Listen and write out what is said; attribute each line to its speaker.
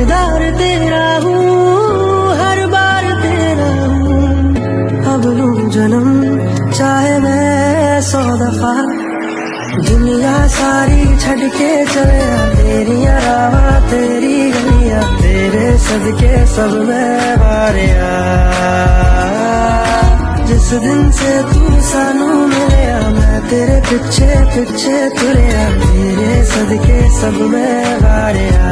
Speaker 1: दिलदार तेरा हूँ, हर बार तेरा हूँ। अब लूं जन्म चाहे मैं 100 दफा, दुनिया सारी छड़ के चले तेरिया रावा तेरी गलियां, तेरे सदके सब मैं वारिया। जिस दिन से तू सानू मिलया, मैं तेरे पिछे पिछे तुरया, तेरे सदके सब मैं वारिया।